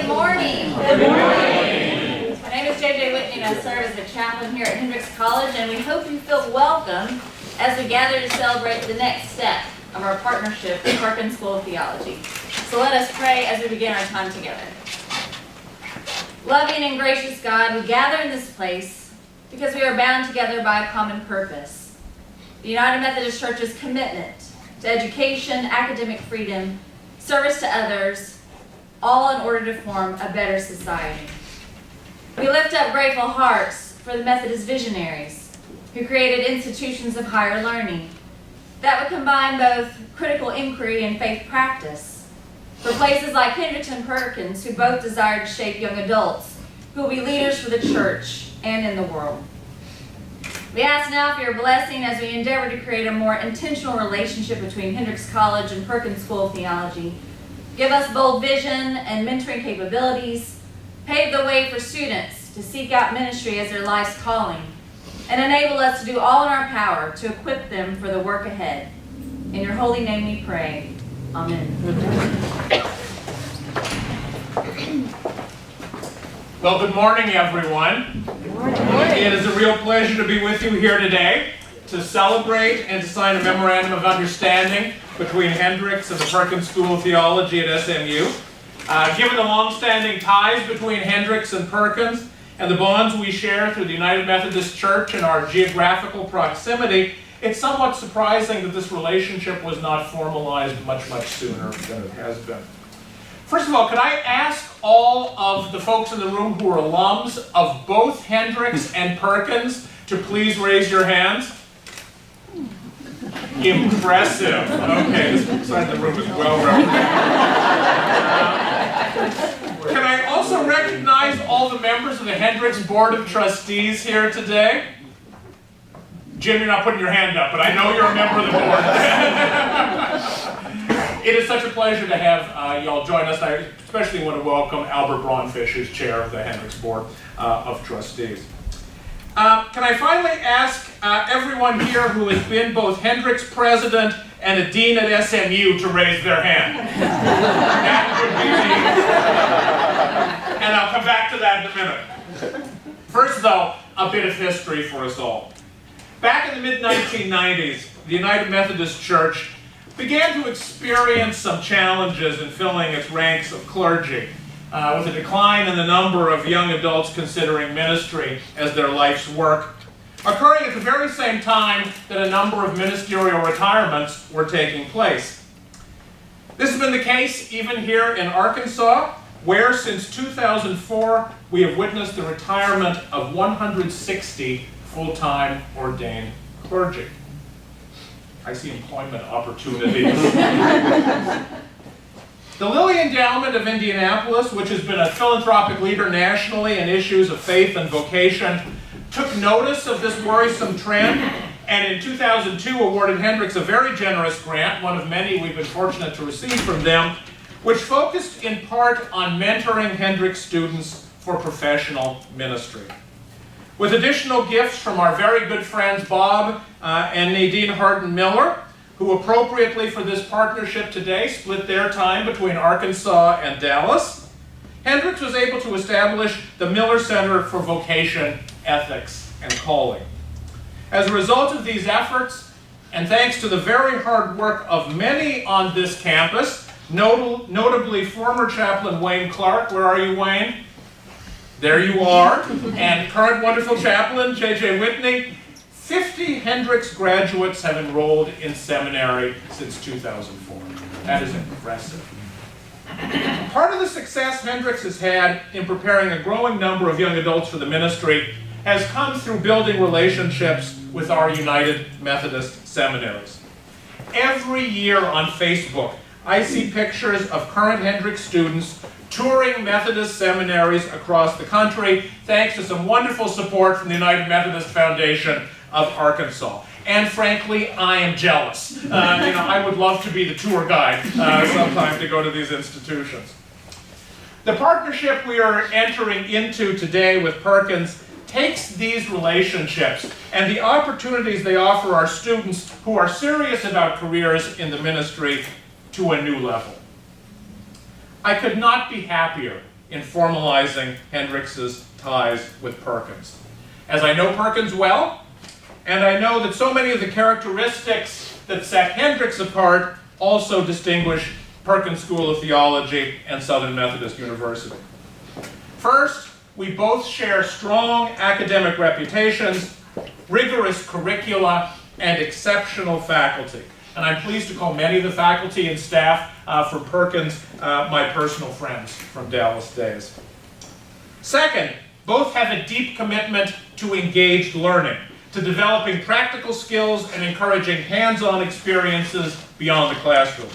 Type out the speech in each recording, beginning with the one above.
Good morning. Good morning. My name is J.J. Whitney and I serve as the chaplain here at Hendrix College, and we hope you feel welcome as we gather to celebrate the next step of our partnership with Perkins School of Theology. So let us pray as we begin our time together. Loving and gracious God, we gather in this place because we are bound together by a common purpose. The United Methodist Church's commitment to education, academic freedom, service to others, all in order to form a better society. We lift up grateful hearts for the Methodist visionaries who created institutions of higher learning that would combine both critical inquiry and faith practice, for places like Hendrix and Perkins who both desire to shape young adults who will be leaders for the church and in the world. We ask now for your blessing as we endeavor to create a more intentional relationship between Hendrix College and Perkins School of Theology. Give us bold vision and mentoring capabilities, pave the way for students to seek out ministry as their life's calling, and enable us to do all in our power to equip them for the work ahead. In your holy name we pray. Amen. Well, good morning, everyone. Good morning. It is a real pleasure to be with you here today to celebrate and to sign a Memorandum of Understanding between Hendrix and the Perkins School of Theology at SMU. Given the long-standing ties between Hendrix and Perkins and the bonds we share through the United Methodist Church and our geographical proximity, it's somewhat surprising that this relationship was not formalized much sooner than it has been. First of all, could I ask all of the folks in the room who are alums of both Hendrix and Perkins to please raise your hands? Impressive. Okay, this side of the room is well represented. Can I also recognize all the members of the Hendrix Board of Trustees here today? Jim, you're not putting your hand up, but I know you're a member of the board. It is such a pleasure to have y'all join us. I especially want to welcome Albert Braunfish, who's chair of the Hendrix Board of Trustees. Can I finally ask everyone here who has been both Hendrix president and a dean at SMU to raise their hand? That would be me. And I'll come back to that in a minute. First, though, a bit of history for us all. Back in the mid-1990s, the United Methodist Church began to experience some challenges in filling its ranks of clergy, with a decline in the number of young adults considering ministry as their life's work, occurring at the very same time that a number of ministerial retirements were taking place. This has been the case even here in Arkansas, where since 2004 we have witnessed the retirement of 160 full-time ordained clergy. I see employment opportunities. The Lilly Endowment of Indianapolis, which has been a philanthropic leader nationally in issues of faith and vocation, took notice of this worrisome trend and in 2002 awarded Hendrix a very generous grant, one of many we've been fortunate to receive from them, which focused in part on mentoring Hendrix students for professional ministry. With additional gifts from our very good friends Bob and Nadine Harden-Miller, who appropriately for this partnership today split their time between Arkansas and Dallas, Hendrix was able to establish the Miller Center for Vocation, Ethics, and Calling. As a result of these efforts, and thanks to the very hard work of many on this campus, notably former chaplain Wayne Clark, where are you, Wayne? There you are, and current wonderful chaplain J.J. Whitney, 50 Hendrix graduates have enrolled in seminary since 2004. That is impressive. Part of the success Hendrix has had in preparing a growing number of young adults for the ministry has come through building relationships with our United Methodist seminaries. Every year on Facebook, I see pictures of current Hendrix students touring Methodist seminaries across the country, thanks to some wonderful support from the United Methodist Foundation of Arkansas. And frankly, I am jealous. I would love to be the tour guide sometime to go to these institutions. The partnership we are entering into today with Perkins takes these relationships and the opportunities they offer our students who are serious about careers in the ministry to a new level. I could not be happier in formalizing Hendrix's ties with Perkins. As I know Perkins well, and I know that so many of the characteristics that set Hendrix apart also distinguish Perkins School of Theology and Southern Methodist University. First, we both share strong academic reputations, rigorous curricula, and exceptional faculty. And I'm pleased to call many of the faculty and staff for Perkins my personal friends from Dallas days. Second, both have a deep commitment to engaged learning, to developing practical skills and encouraging hands-on experiences beyond the classroom.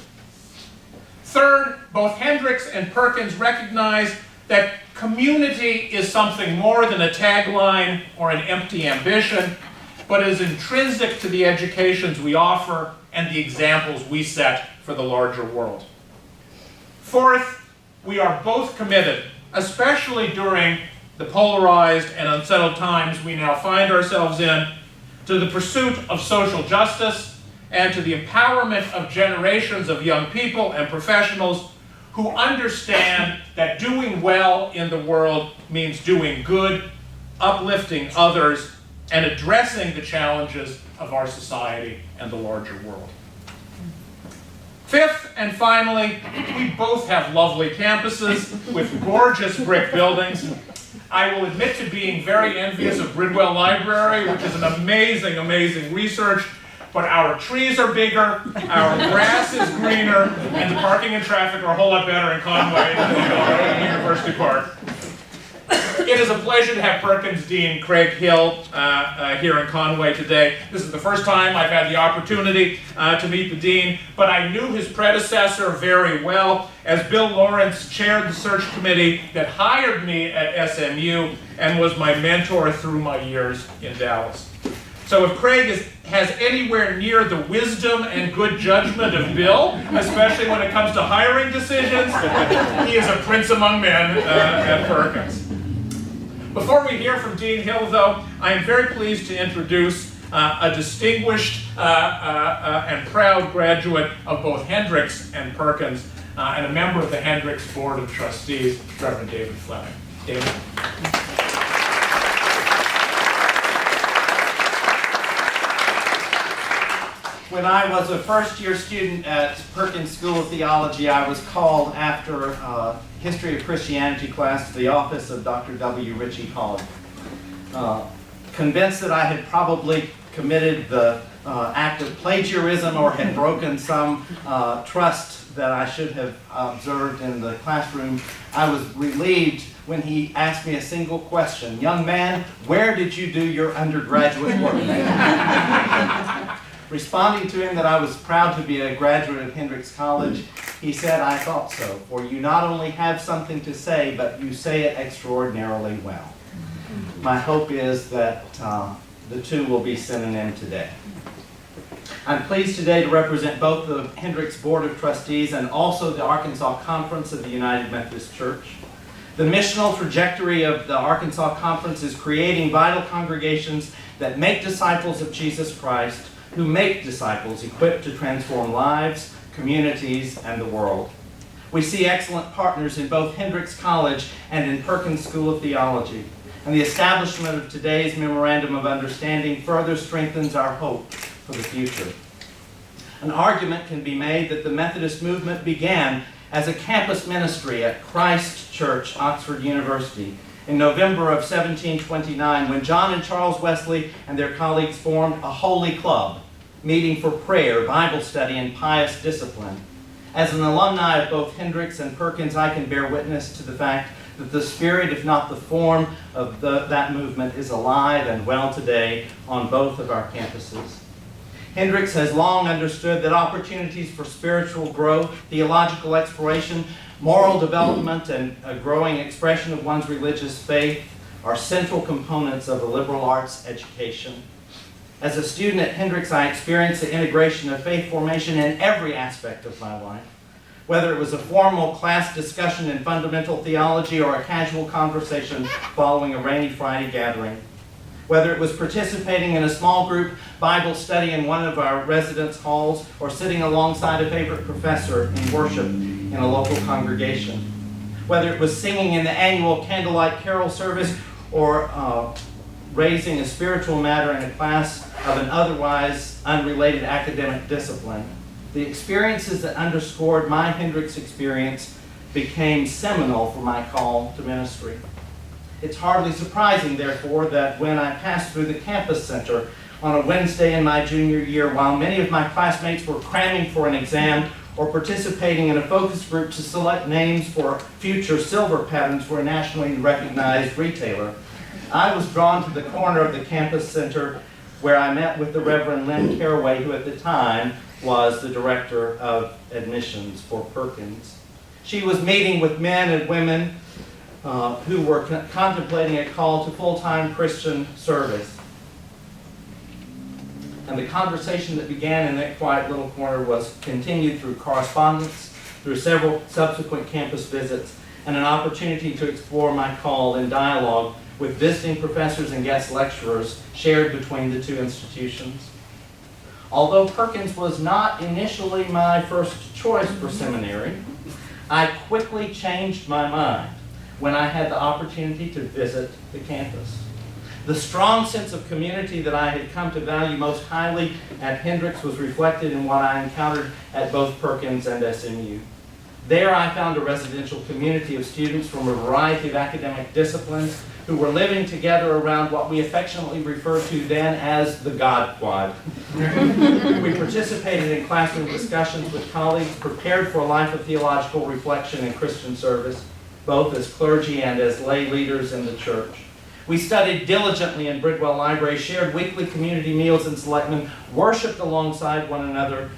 Third, both Hendrix and Perkins recognize that community is something more than a tagline or an empty ambition, but is intrinsic to the educations we offer and the examples we set for the larger world. Fourth, we are both committed, especially during the polarized and unsettled times we now find ourselves in, to the pursuit of social justice and to the empowerment of generations of young people and professionals who understand that doing well in the world means doing good, uplifting others, and addressing the challenges of our society and the larger world. Fifth, and finally, we both have lovely campuses with gorgeous brick buildings. I will admit to being very envious of Bridwell Library, which is an amazing, amazing research, but our trees are bigger, our grass is greener, and the parking and traffic are a whole lot better in Conway than in University Park. It is a pleasure to have Perkins Dean Craig Hill here in Conway today. This is the first time I've had the opportunity to meet the Dean, but I knew his predecessor very well, as Bill Lawrence chaired the search committee that hired me at SMU and was my mentor through my years in Dallas. So if Craig has anywhere near the wisdom and good judgment of Bill, especially when it comes to hiring decisions, he is a prince among men at Perkins. Before we hear from Dean Hill, though, I am very pleased to introduce a distinguished and proud graduate of both Hendrix and Perkins, and a member of the Hendrix Board of Trustees, Reverend David Fleming. David. When I was a first-year student at Perkins School of Theology, I was called after a History of Christianity class to the office of Dr. W. Ritchie Collins. Convinced that I had probably committed the act of plagiarism or had broken some trust that I should have observed in the classroom, I was relieved when he asked me a single question. "Young man, where did you do your undergraduate work?" Responding to him that I was proud to be a graduate of Hendrix College, he said, "I thought so, for you not only have something to say, but you say it extraordinarily well." My hope is that the two will be synonym today. I'm pleased today to represent both the Hendrix Board of Trustees and also the Arkansas Conference of the United Methodist Church. The missional trajectory of the Arkansas Conference is creating vital congregations that make disciples of Jesus Christ, who make disciples equipped to transform lives, communities, and the world. We see excellent partners in both Hendrix College and in Perkins School of Theology, and the establishment of today's Memorandum of Understanding further strengthens our hope for the future. An argument can be made that the Methodist movement began as a campus ministry at Christ Church, Oxford University, in November of 1729, when John and Charles Wesley and their colleagues formed a holy club, meeting for prayer, Bible study, and pious discipline. As an alumni of both Hendrix and Perkins, I can bear witness to the fact that the spirit, if not the form, of that movement is alive and well today on both of our campuses. Hendrix has long understood that opportunities for spiritual growth, theological exploration, moral development, and a growing expression of one's religious faith are central components of a liberal arts education. As a student at Hendrix, I experienced the integration of faith formation in every aspect of my life. Whether it was a formal class discussion in fundamental theology or a casual conversation following a rainy Friday gathering. Whether it was participating in a small group Bible study in one of our residence halls or sitting alongside a favorite professor in worship in a local congregation. Whether it was singing in the annual candlelight carol service or raising a spiritual matter in a class of an otherwise unrelated academic discipline, the experiences that underscored my Hendrix experience became seminal for my call to ministry. It's hardly surprising, therefore, that when I passed through the campus center on a Wednesday in my junior year, while many of my classmates were cramming for an exam or participating in a focus group to select names for future silver patterns for a nationally recognized retailer, I was drawn to the corner of the campus center where I met with the Reverend Lynn Caraway, who at the time was the director of admissions for Perkins. She was meeting with men and women who were contemplating a call to full-time Christian service. And the conversation that began in that quiet little corner was continued through correspondence, through several subsequent campus visits, and an opportunity to explore my call in dialogue with visiting professors and guest lecturers shared between the two institutions. Although Perkins was not initially my first choice for seminary, I quickly changed my mind when I had the opportunity to visit the campus. The strong sense of community that I had come to value most highly at Hendrix was reflected in what I encountered at both Perkins and SMU. There I found a residential community of students from a variety of academic disciplines who were living together around what we affectionately referred to then as the God Quad. We participated in classroom discussions with colleagues, prepared for a life of theological reflection and Christian service, both as clergy and as lay leaders in the church. We studied diligently in Bridwell Library, shared weekly community meals in Selectmen, worshiped alongside one another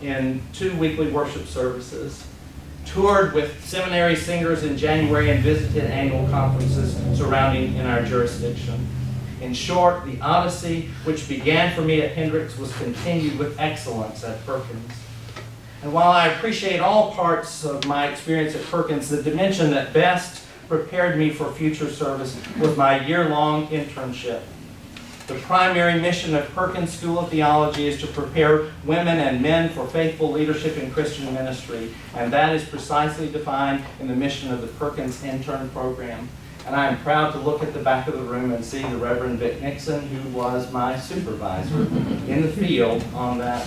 in 2 weekly worship services, toured with seminary singers in January, and visited annual conferences surrounding in our jurisdiction. In short, the odyssey which began for me at Hendrix was continued with excellence at Perkins. And while I appreciate all parts of my experience at Perkins, the dimension that best prepared me for future service was my year-long internship. The primary mission of Perkins School of Theology is to prepare women and men for faithful leadership in Christian ministry, and that is precisely defined in the mission of the Perkins intern program. And I am proud to look at the back of the room and see the Reverend Vic Nixon, who was my supervisor in the field on that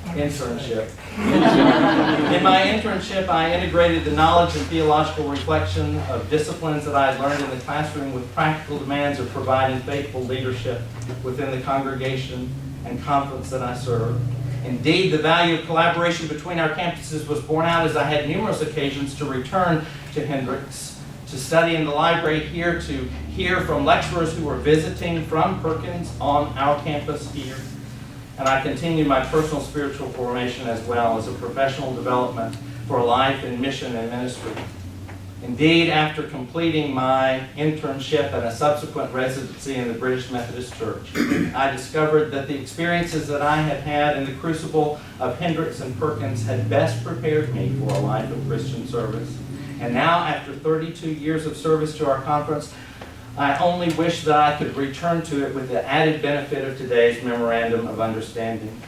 internship. In my internship, I integrated the knowledge and theological reflection of disciplines that I had learned in the classroom with practical demands of providing faithful leadership within the congregation and conference that I served. Indeed, the value of collaboration between our campuses was borne out as I had numerous occasions to return to Hendrix, to study in the library here, to hear from lecturers who were visiting from Perkins on our campus here. And I continued my personal spiritual formation as well as a professional development for a life in mission and ministry. Indeed, after completing my internship and a subsequent residency in the British Methodist Church, I discovered that the experiences that I had had in the crucible of Hendrix and Perkins had best prepared me for a life of Christian service. And now, after 32 years of service to our conference, I only wish that I could return to it with the added benefit of today's Memorandum of Understanding.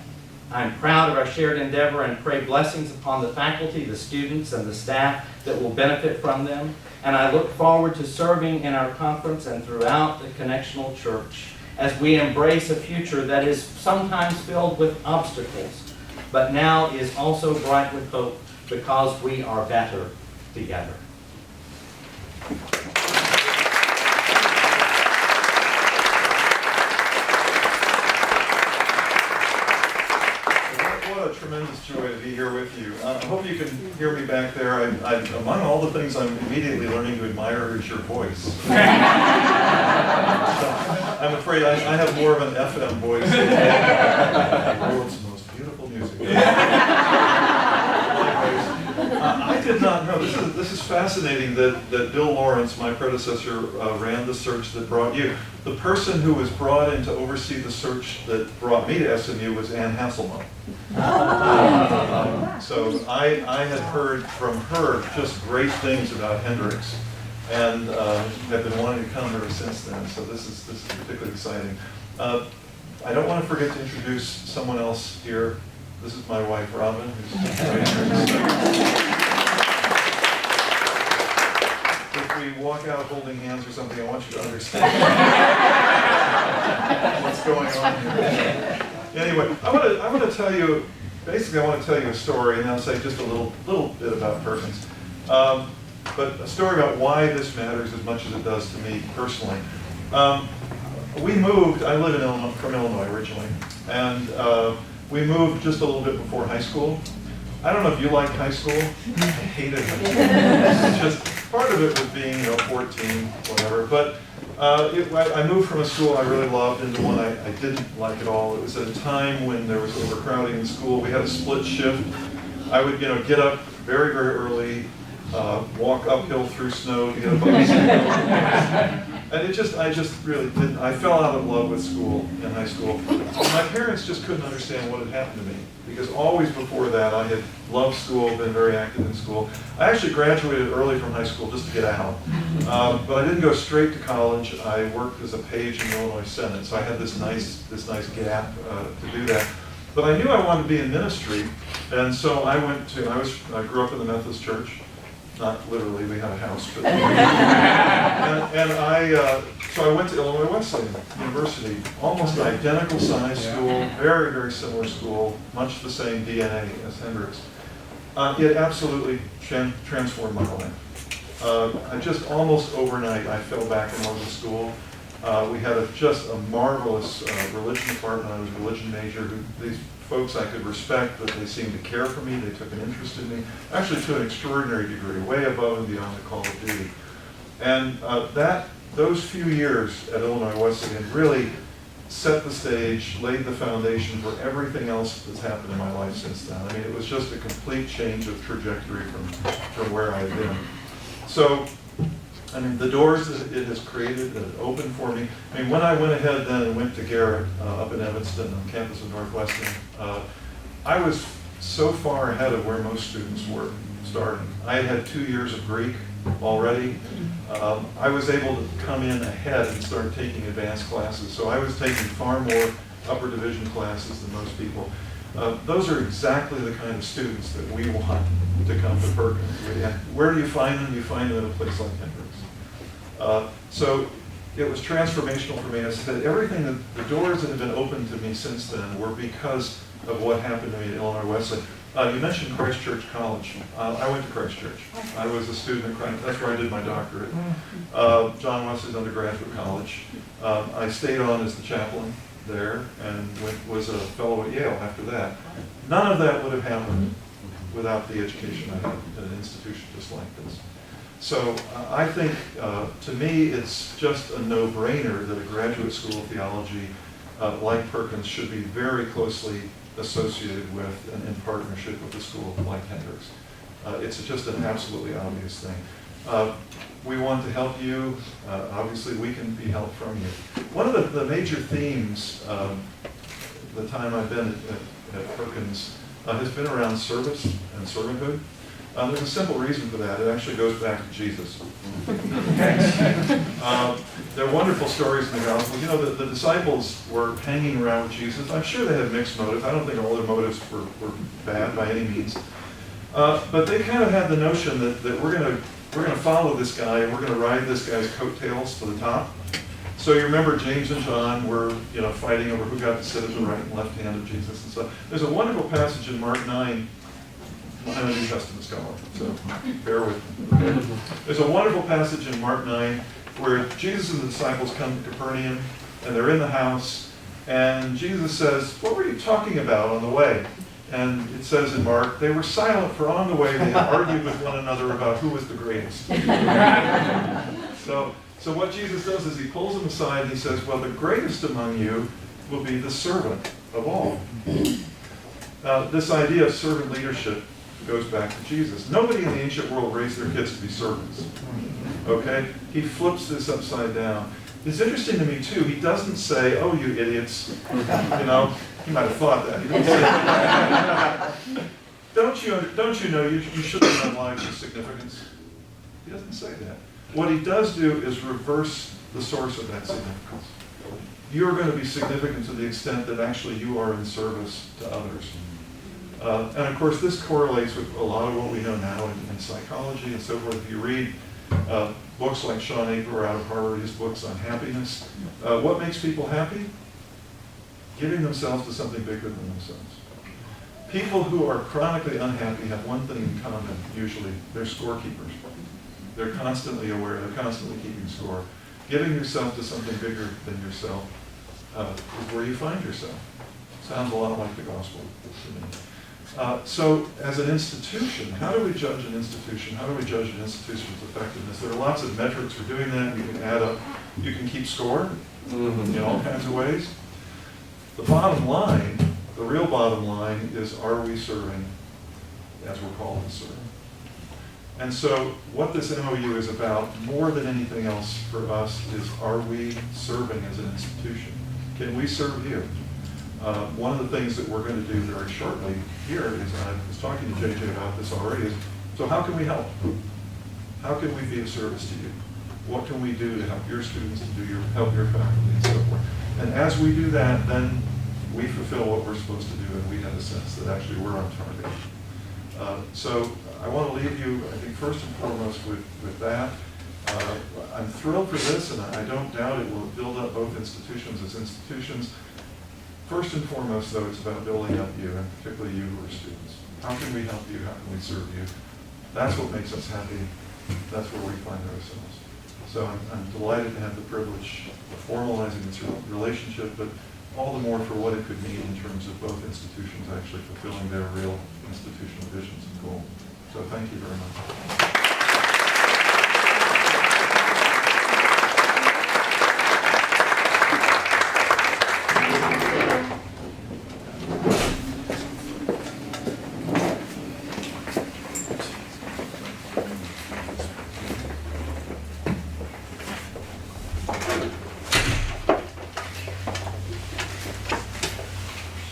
I'm proud of our shared endeavor and pray blessings upon the faculty, the students, and the staff that will benefit from them. And I look forward to serving in our conference and throughout the Connectional Church as we embrace a future that is sometimes filled with obstacles, but now is also bright with hope because we are better together. What a tremendous joy to be here with you. I hope you can hear me back there. Among all the things I'm immediately learning to admire is your voice. I'm afraid I have more of an FM voice than the world's most beautiful music. I did not know. This is fascinating that Bill Lawrence, my predecessor, ran the search that brought you. The person who was brought in to oversee the search that brought me to SMU was Ann Hasselman. So I had heard from her just great things about Hendrix, and have been wanting to come ever since then. So this is particularly exciting. I don't want to forget to introduce someone else here. This is my wife, Robin, who's right here. we walk out holding hands or something, I want you to understand what's going on here. Anyway, I want to tell you, basically I want to tell you a story, and I'll say just a little bit about Perkins. But a story about why this matters as much as it does to me personally. We moved, I live in Illinois, from Illinois originally, and we moved just a little bit before high school. I don't know if you liked high school. I hated high school. It's just part of it was being, 14, whatever. But I moved from a school I really loved into one I didn't like at all. It was at a time when there was overcrowding in school. We had a split shift. I would, get up very, very early, walk uphill through snow to get a bus. And I just really didn't. I fell out of love with school in high school. My parents just couldn't understand what had happened to me, because always before that I had loved school, been very active in school. I actually graduated early from high school just to get out. But I didn't go straight to college. I worked as a page in the Illinois Senate, so I had this nice gap to do that. But I knew I wanted to be in ministry, and so I grew up in the Methodist Church. Not literally, we had a house, but so I went to Illinois Wesleyan University, almost an identical size school, very, very similar school, much the same DNA as Hendrix. It absolutely transformed my life. I just almost overnight, I fell back in love with school. We had just a marvelous religion department. I was a religion major. These folks I could respect, but they seemed to care for me. They took an interest in me, actually to an extraordinary degree, way above and beyond the call of duty. And those few years at Illinois Wesleyan really set the stage, laid the foundation for everything else that's happened in my life since then. I mean, it was just a complete change of trajectory from where I had been. So, I mean, the doors that it has created, that it opened for me. I mean, when I went ahead then and went to Garrett up in Evanston on campus of Northwestern, I was so far ahead of where most students were starting. I had 2 years of Greek already. I was able to come in ahead and start taking advanced classes. So I was taking far more upper division classes than most people. Those are exactly the kind of students that we want to come to Perkins. Where do you find them? You find them at a place like Hendrix. So it was transformational for me. As I said, everything the doors that have been opened to me since then were because of what happened to me at Illinois Wesleyan. You mentioned Christ Church College. I went to Christ Church. I was a student at Christ. That's where I did my doctorate. John Wesley's undergraduate college. I stayed on as the chaplain there and was a fellow at Yale after that. None of that would have happened without the education I had at an institution just like this. So I think, to me, it's just a no-brainer that a graduate school of theology like Perkins should be very closely associated with and in partnership with a school like Hendrix. It's just an absolutely obvious thing. We want to help you. Obviously, we can be helped from you. One of the major themes, the time I've been at Perkins, has been around service and servanthood. There's a simple reason for that. It actually goes back to Jesus. There are wonderful stories in the Gospels. You know, the disciples were hanging around with Jesus. I'm sure they had mixed motives. I don't think all their motives were bad by any means. But they kind of had the notion that we're going to follow this guy and we're going to ride this guy's coattails to the top. So you remember James and John were fighting over who got to sit at the right and left hand of Jesus and stuff. There's a wonderful passage in Mark 9. I'm a New Testament scholar, so bear with me. Okay? There's a wonderful passage in Mark 9 where Jesus and the disciples come to Capernaum, and they're in the house, and Jesus says, "What were you talking about on the way?" And it says in Mark, they were silent, for on the way they had argued with one another about who was the greatest. So what Jesus does is he pulls them aside and he says, well, the greatest among you will be the servant of all. This idea of servant leadership goes back to Jesus. Nobody in the ancient world raised their kids to be servants. Okay? He flips this upside down. It's interesting to me, too. He doesn't say, oh, you idiots. He might have thought that. He doesn't say, don't you know you shouldn't have lives of significance? He doesn't say that. What he does do is reverse the source of that significance. You're going to be significant to the extent that actually you are in service to others. And of course, this correlates with a lot of what we know now in psychology and so forth. If you read Books like Sean Aker out of Harvard, his books on happiness. What makes people happy? Giving themselves to something bigger than themselves. People who are chronically unhappy have one thing in common, usually. They're scorekeepers. They're constantly aware, they're constantly keeping score. Giving yourself to something bigger than yourself is where you find yourself. Sounds a lot like the gospel to me. So as an institution, how do we judge an institution? How do we judge an institution's effectiveness? There are lots of metrics for doing that. You can add up, you can keep score in all kinds of ways. The bottom line, the real bottom line is, are we serving as we're called to serve? And so what this MOU is about, more than anything else for us, is are we serving as an institution? Can we serve you? One of the things that we're going to do very shortly here is, and I was talking to JJ about this already, is, so how can we help? How can we be of service to you? What can we do to help your students, to help your faculty, and so forth? And as we do that, then we fulfill what we're supposed to do, and we have a sense that actually we're on target. So I want to leave you, I think, first and foremost with that. I'm thrilled for this, and I don't doubt it will build up both institutions as institutions. First and foremost, though, it's about building up you, and particularly you who are students. How can we help you? How can we serve you? That's what makes us happy. That's where we find ourselves. So I'm delighted to have the privilege of formalizing this relationship, but all the more for what it could mean in terms of both institutions actually fulfilling their real institutional visions and goals. So thank you very much.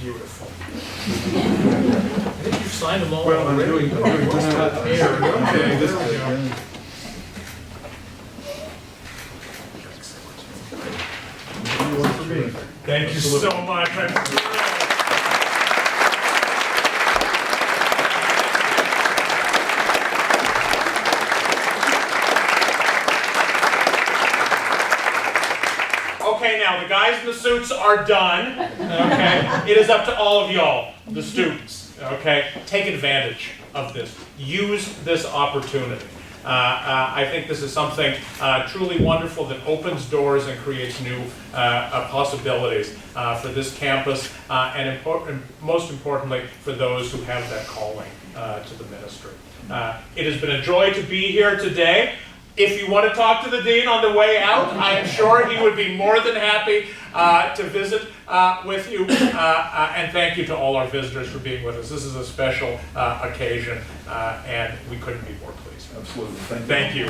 Beautiful. I think you've signed them all Well, I'm already. doing this. Thank you so much. I'm thrilled. Okay, now the guys in the suits are done. Okay, it is up to all of y'all, the students. Okay, take advantage of this. Use this opportunity. I think this is something truly wonderful that opens doors and creates new possibilities for this campus, and most importantly, for those who have that calling to the ministry. It has been a joy to be here today. If you want to talk to the dean on the way out, I am sure he would be more than happy to visit with you. And thank you to all our visitors for being with us. This is a special occasion, and we couldn't be more pleased. Absolutely. Thank you.